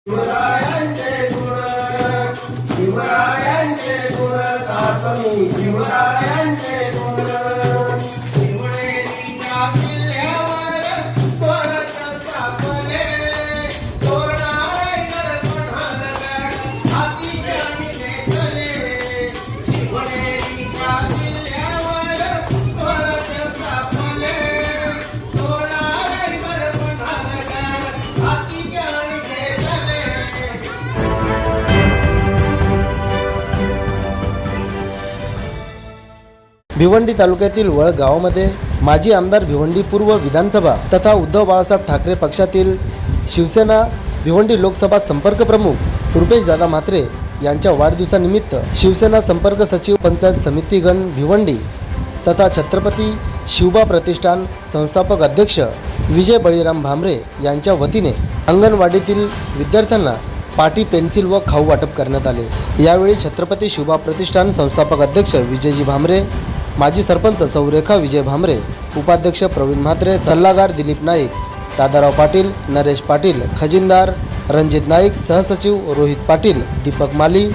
शिवरायांचे गुण तातमी शिवरायांचे गुण शिवनेरीच्या किल्ल्यावर तोरणत स्थापले तोरणारे गडपणारगड हाती आणि घेतले शिवनेरीच्या किल्ल्यावर तोरणत स्थापले तोरणारे गडपणारगड हाती आणि घेतले. भिवंडी तालुक्यातील वळ गावामध्ये माजी आमदार भिवंडी पूर्व विधानसभा तथा उद्धव बाळासाहेब ठाकरे पक्षातील शिवसेना भिवंडी लोकसभा संपर्क प्रमुख रुपेशदादा म्हात्रे यांच्या वाढदिवसानिमित्त शिवसेना संपर्क सचिव पंचायत समितीगण भिवंडी तथा छत्रपती शिवबा प्रतिष्ठान संस्थापक अध्यक्ष विजय बळीराम भामरे यांच्या वतीने अंगणवाडीतील विद्यार्थ्यांना पाटी पेन्सिल व खाऊ वाटप करण्यात आले. यावेळी छत्रपती शिवबा प्रतिष्ठान संस्थापक अध्यक्ष विजयजी भामरे, माजी सरपंच सौ रेखा विजय भामरे, उपाध्यक्ष प्रवीण म्हात्रे, सल्लागार दिलीप नाईक, दादाराव पाटील, नरेश पाटील, खजिनदार रणजित नाईक, सहसचिव रोहित पाटील, दीपक माली,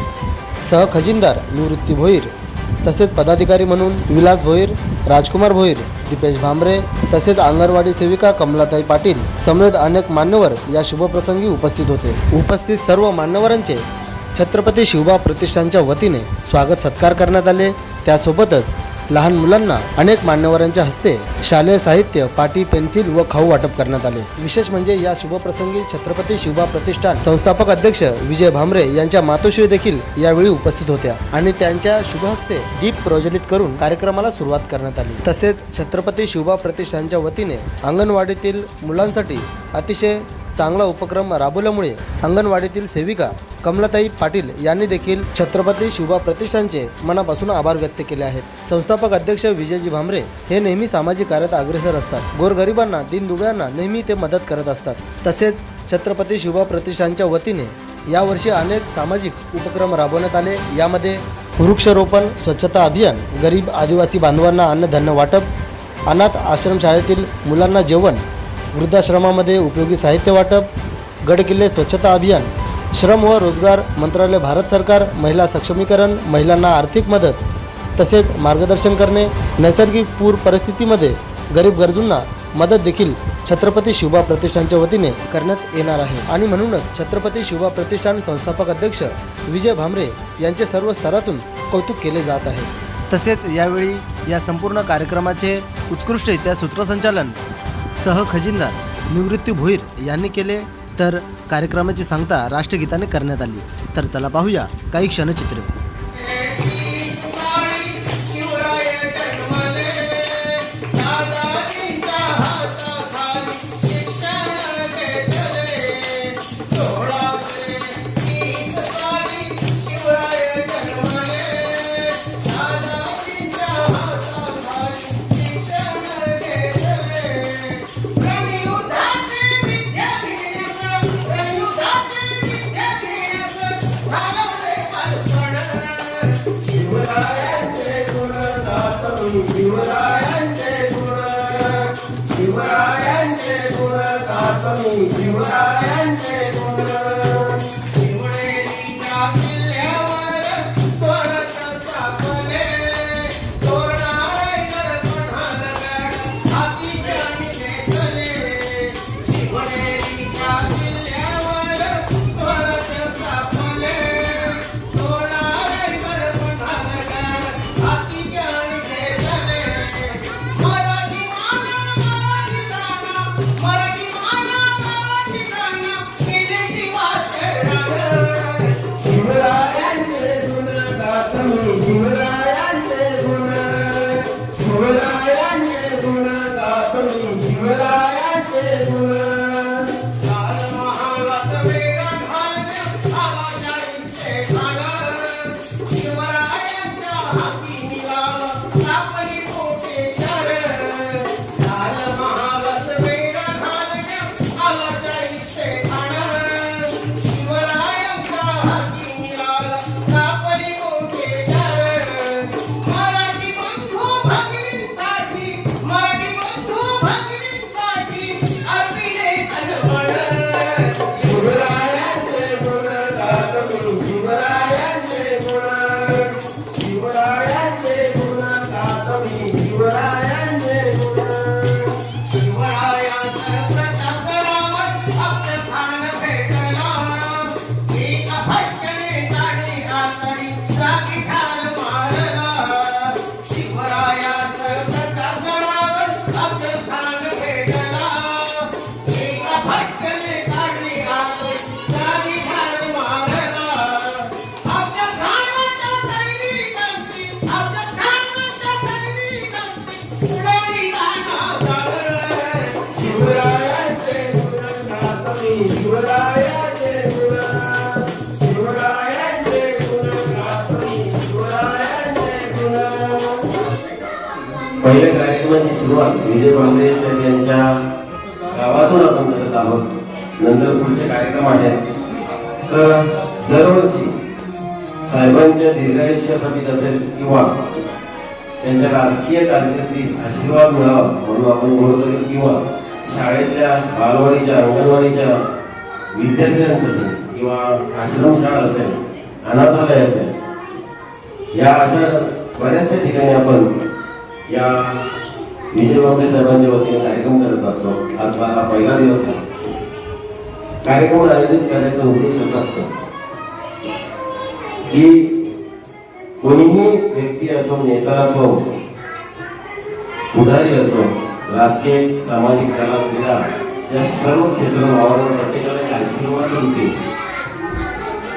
सहखजिनदार निवृत्ती भोईर, तसेच पदाधिकारी म्हणून विलास भोईर, राजकुमार भोईर, दीपेश भामरे तसेच अंगणवाडी सेविका कमलाताई पाटील समेत अनेक मान्यवर या शुभप्रसंगी उपस्थित होते. उपस्थित सर्व मान्यवरांचे छत्रपती शिवबा प्रतिष्ठानच्या वतीने स्वागत सत्कार करण्यात आले. त्यासोबतच लहान मुलांना अनेक मान्यवरांच्या हस्ते शालेय साहित्य, पाटी, पेन्सिल व खाऊ वाटप करण्यात आले. विशेष म्हणजे या शुभप्रसंगी छत्रपती शिवबा प्रतिष्ठान संस्थापक अध्यक्ष विजय भामरे यांच्या मातोश्री देखील यावेळी उपस्थित होत्या आणि त्यांच्या शुभ हस्ते दीप प्रज्वलित करून कार्यक्रमाला सुरुवात करण्यात आली. तसेच छत्रपती शिवबा प्रतिष्ठानच्या वतीने अंगणवाडीतील मुलांसाठी अतिशय चांगला उपक्रम राबवल्यामुळे अंगणवाडीतील सेविका कमलाताई पाटील यांनी देखील छत्रपती शिवबा प्रतिष्ठानचे मनापासून आभार व्यक्त केले आहेत. संस्थापक अध्यक्ष विजयजी भामरे हे नेहमी सामाजिक कार्यात अग्रेसर असतात. गोरगरिबांना, दीनदुबळ्यांना नेहमी ते मदत करत असतात. तसेच छत्रपती शिवबा प्रतिष्ठानच्या वतीने यावर्षी अनेक सामाजिक उपक्रम राबवण्यात आले. यामध्ये वृक्षारोपण, स्वच्छता अभियान, गरीब आदिवासी बांधवांना अन्नधान्य वाटप, अनाथ आश्रमशाळेतील मुलांना जेवण, वृद्धाश्रमामध्ये उपयोगी साहित्य वाटप, गडकिल्ले स्वच्छता अभियान, श्रम व रोजगार मंत्रालय भारत सरकार, महिला सक्षमीकरण, महिलांना आर्थिक मदत तसेच मार्गदर्शन करणे, नैसर्गिक पूर परिस्थितीमध्ये गरीब गरजूंना मदत देखील छत्रपती शिवबा प्रतिष्ठानच्या वतीने करण्यात येणार आहे. आणि म्हणूनच छत्रपती शिवबा प्रतिष्ठान संस्थापक अध्यक्ष विजय भामरे यांचे सर्व स्तरातून कौतुक केले जात आहे. तसेच यावेळी या संपूर्ण कार्यक्रमाचे उत्कृष्टरित्या सूत्रसंचालन सहखजिनदार निवृत्ती भोईर यांनी केले. तर कार्यक्रमाची सांगता राष्ट्रगीताने करण्यात आली. तर चला पाहूया काही क्षणचित्र. Hallelujah. पहिल्या कार्यक्रमाची सुरुवात विजय बांबळे साहेब यांच्या गावातून आपण करत आहोत. नंतर पुढचे कार्यक्रम आहेत. तर दरवर्षी साहेबांच्या दीर्घायुष्यासाठी असेल किंवा त्यांच्या राजकीय कारकिर्दीस आशीर्वाद मिळावा म्हणून आपण गोरगरीब किंवा शाळेतल्या बालवाडीच्या अंगणवाडीच्या विद्यार्थ्यांसाठी किंवा आश्रमशाळा असेल, अनाथालय असेल, या अशा बऱ्याचशा ठिकाणी आपण या विजय बांबळे साहेबांच्या वतीने कार्यक्रम करत असतो. आजचा हा पहिला दिवस आहे. कार्यक्रम आयोजित करायचा उद्देश असा असतो की कोणीही व्यक्ती असो, नेता असो, पुढारी असो, राजकीय, सामाजिक, कला, क्रीडा या सर्व क्षेत्रात वावरणाऱ्या प्रत्येकाला एक आशीर्वाद होते,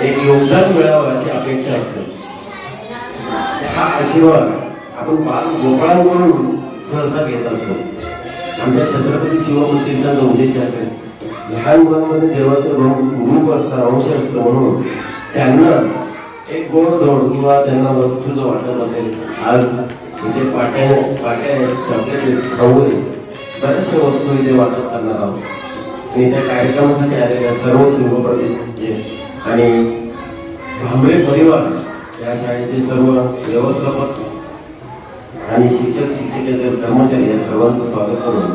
एक योगदान मिळावं अशी अपेक्षा असते. हा आशीर्वाद आपण बाल गोपाळांकडून सहसा घेत असतो. आमच्या छत्रपती शिवप्रतिष्ठानचा उद्देश असेल लहान मुलांमध्ये देवाचं रूप असतं, अंश असतं, म्हणून त्यांना एक गोड धोड किंवा त्यांना वस्तू जो वाटत असेल, आज इथे पाट्या चॉकलेट खाऊ बऱ्याचशा वस्तू इथे वाटप करणार आहोत. आणि त्या कार्यक्रमासाठी आलेल्या सर्व शिवप्रतिष्ठानचे आणि भांबळे परिवार, या शाळेचे सर्व व्यवस्थापक आणि शिक्षक, शिक्षकेतर, कर्मचारी या सर्वांचं स्वागत करून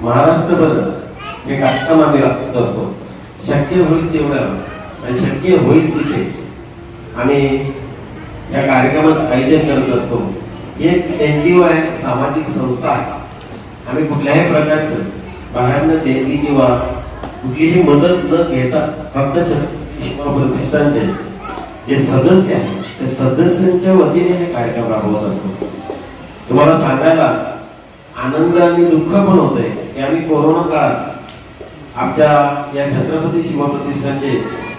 महाराष्ट्रभर हे कार्यक्रम आम्ही राबवत असतो. शक्य होईल तेवढं आणि शक्य होईल तिथे आम्ही या कार्यक्रमात आयोजन करत असतो. एक NGO आहे, सामाजिक संस्था आहे. आम्ही कुठल्याही प्रकारचं बाहेरनं देणगी किंवा कुठलीही मदत न घेता फक्त प्रतिष्ठानचे जे सदस्य आहेत त्या सदस्यांच्या वतीने हे कार्यक्रम राबवत असतो. तुम्हाला सांगायला आनंद आणि दुःख पण होतंय की आम्ही कोरोना काळात आपल्या या छत्रपती शिवप्रतिष्ठानचे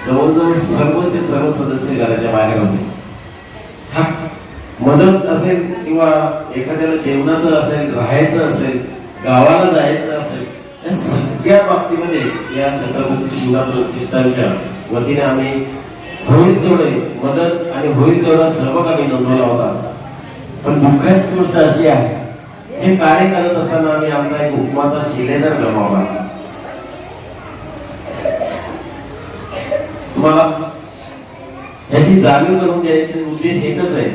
जवळजवळ सर्वचे सर्व सदस्य घराच्या बाहेर होते. हा मदत असेल किंवा एखाद्याला जेवणाचं असेल, राहायचं असेल, गावाला जायचं असेल, या सगळ्या बाबतीमध्ये या छत्रपती शिवप्रतिष्ठानच्या वतीने आम्ही होईल तेवढे मदत आणि होईल तेवढा सहभाग नोंदवला होता. पण दुःखाची गोष्ट अशी आहे, हे कार्य करत असताना आम्ही आमचा एक उपमाचा शिलेदार गमावला. तुम्हाला याची जाणीव करून द्यायचा उद्देश एकच आहे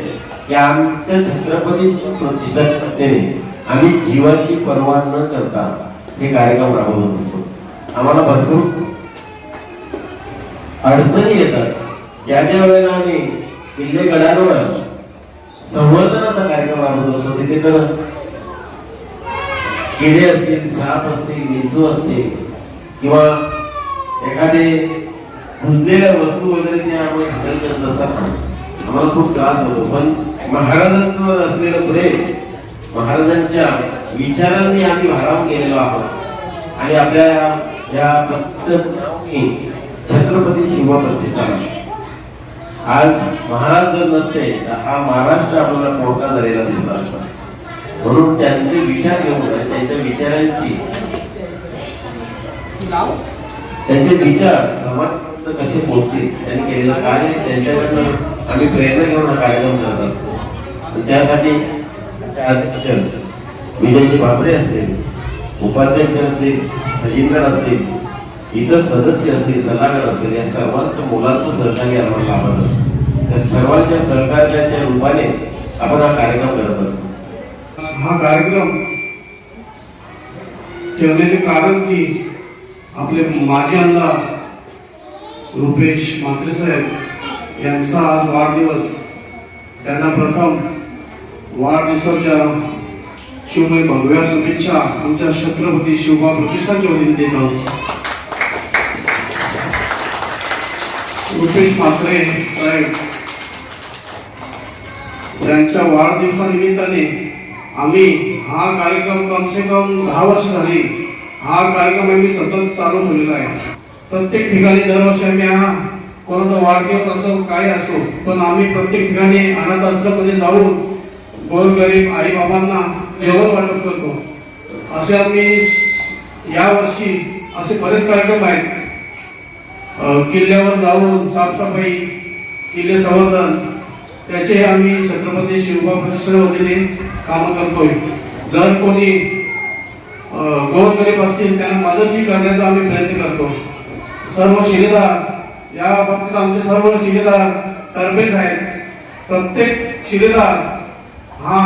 की आमच्या छत्रपती प्रतिष्ठानने आम्ही जीवाची पर्वा न करता हे कार्यक्रम राबवत असतो. आम्हाला भरपूर अडचणी येतात. ज्या वेळेला आम्ही किल्ले गडांवर संवर्धनाचा कार्यक्रम राबवत असतो, तिथे तर किडे असतील, साप असतील, विंचू असतील किंवा एखादे कुजलेल्या वस्तू वगैरे ते आम्ही हँडल करत असताना आम्हाला खूप त्रास होतो. पण महाराजांचं असलेलं प्रेम, महाराजांच्या विचारांनी आम्ही भारावून गेलेलो आहोत आणि आपल्या या छत्रपती शिवप्रतिष्ठान आज महाराज जर नसते तर हा महाराष्ट्र आपल्याला पोरका झालेला दिसला असता. म्हणून त्यांचे विचार घेऊन त्यांच्या विचारांची त्यांचे विचार समाज कसे पोहोचतील, त्यांनी केलेलं कार्य, त्यांच्याकडनं आम्ही प्रेरणा घेऊन हा कार्यक्रम करत असतो. त्यासाठी विजयजी बांबळे असतील, उपाध्यक्ष असतील, खजिनदार असतील, इतर सदस्य असतील, सल्लागार असतील, या सर्वांचं मुलांचं सहकार्य आम्हाला लाभत असतं. त्या सर्वांच्या सहकार्याच्या रूपाने आपण हा कार्यक्रम करत असतो. हा कार्यक्रम ठेवण्याचे कारण की आपले माजी आमदार रुपेश म्हात्रे साहेब यांचा आज वाढदिवस. त्यांना प्रथम वाढदिवसाच्या शिवमय भगव्या शुभेच्छा आमच्या छत्रपती शिवबा प्रतिष्ठानच्या वतीने देत आहोत. रुपेश म्हात्रे साहेब यांच्या वाढदिवसानिमित्ताने आम्ही हा कार्यक्रम कमसे कम 10 वर्ष झाली हा कार्यक्रम आम्ही सतत चालू ठेवलेला आहे. प्रत्येक ठिकाणी दरवर्षी आम्ही हा कोणाचा वाढदिवस असो काय असो, पण आम्ही प्रत्येक ठिकाणी अनाथ आश्रममध्ये जाऊन गोरगरीब आई बाबांना जेवण वाटप करतो. असे आम्ही यावर्षी असे बरेच कार्यक्रम आहेत. किल्ल्यावर जाऊन साफसफाई, किल्ले संवर्धन, त्याचे आम्ही छत्रपती शिवबा प्रतिष्ठानच्या वतीने कामं करतोय. जर कोणी गोरगरीब असतील त्यांना मदतही करण्याचा आम्ही प्रयत्न करतो. सर्व शिलेदार या बाबतीत आमचे सर्व शिलेदार तरबेज आहेत. प्रत्येक शिलेदार हा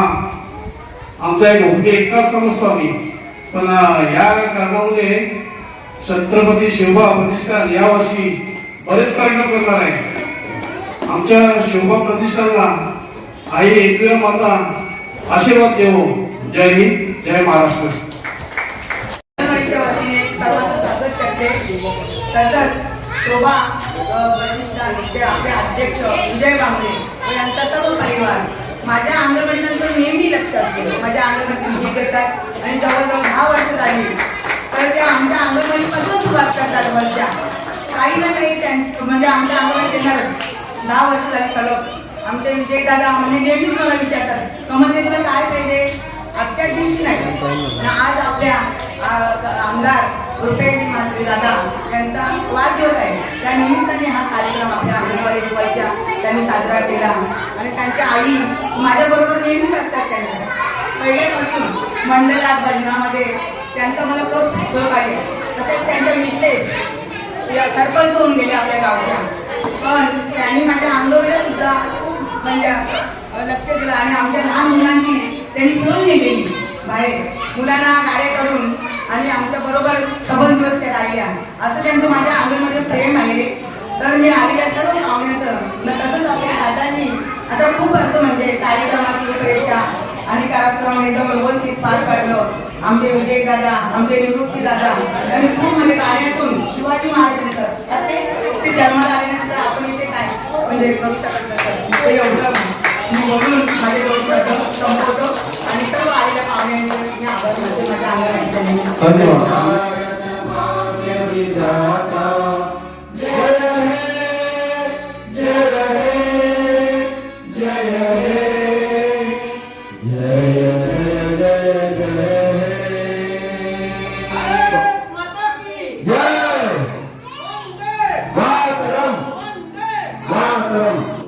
आमचा एकटाच समजतो आम्ही. पण या कारणामुळे छत्रपती शिवबा प्रतिष्ठान या वर्षी बरेच कार्यक्रम करणार आहे. आमच्या शिवबा प्रतिष्ठानला आई एकविरा माता आशीर्वाद देवो. जय हिंद, जय महाराष्ट्र. वतीने सर्वांचं स्वागत करते. तसंच शोभा प्रतिष्ठान ते आपले अध्यक्ष विजय बांगरे व यांचा सर्व परिवार माझ्या अंगणवाडीनंतर नेहमी लक्ष असते. माझ्या अंगणवाडी विजय करतात आणि जवळजवळ 10 वर्ष झाली तर त्या आमच्या अंगणवाडीपासून सुरुवात करतात. वरच्या काही ना काही म्हणजे आमच्या अंगणवाडी देणारच. 10 वर्ष झाली सलग आमचे विजय दादा म्हणजे नेहमीच मला विचारतात कमलने तुला काय पाहिजे. आजच्याच दिवशी नाही, आज आपल्या आमदार रुपेश मात्रे दादा यांचा वाढदिवस आहे. त्या निमित्ताने हा कार्यक्रम आपल्या अंगणवाडी जवळच्या त्यांनी साजरा केला आणि त्यांच्या आई माझ्याबरोबर नेहमीच असतात. त्यांच्या पहिल्यापासून मंडळात भजनामध्ये त्यांचा मला खूप सहकार्य. तसेच त्यांच्या मिसेस सरपंच होऊन गेले आपल्या गावच्या. पण त्यांनी माझ्या अंगणवाडीला सुद्धा म्हणजे लक्ष दिलं आणि आमच्या लहान मुलांची त्यांनी सहल नेलेली बाहेर मुलांना गाड्या करून आणि आमच्या बरोबर सबंध दिवस त्या राहिल्या. असं त्यांचं माझ्या अंगणवाडीवर प्रेम आहे. तर मी आलेल्या सर्व पाहुण्याचं तसंच आपल्या दादांनी आता खूप असं म्हणजे कार्यक्रमाची रूपरेषा आणि कार्यक्रम एकदम व्यवस्थित पार पाडलं. आमचे विजय दादा, आमचे निवृत्ती दादा आणि खूप म्हणजे कार्यातून शिवाजी महाराजांचं ते जन्माला आल्यानंतर आपण इथे काय म्हणजे करू शकत नसतं. ते एवढं मी बोलून माझे 2 शब्द संपवतो आणि सर्व आलेल्या पाहुण्यांचे मी आभार मानते. माझ्या अंगणवाडीच्या धन्यवाद. जय जय जय जय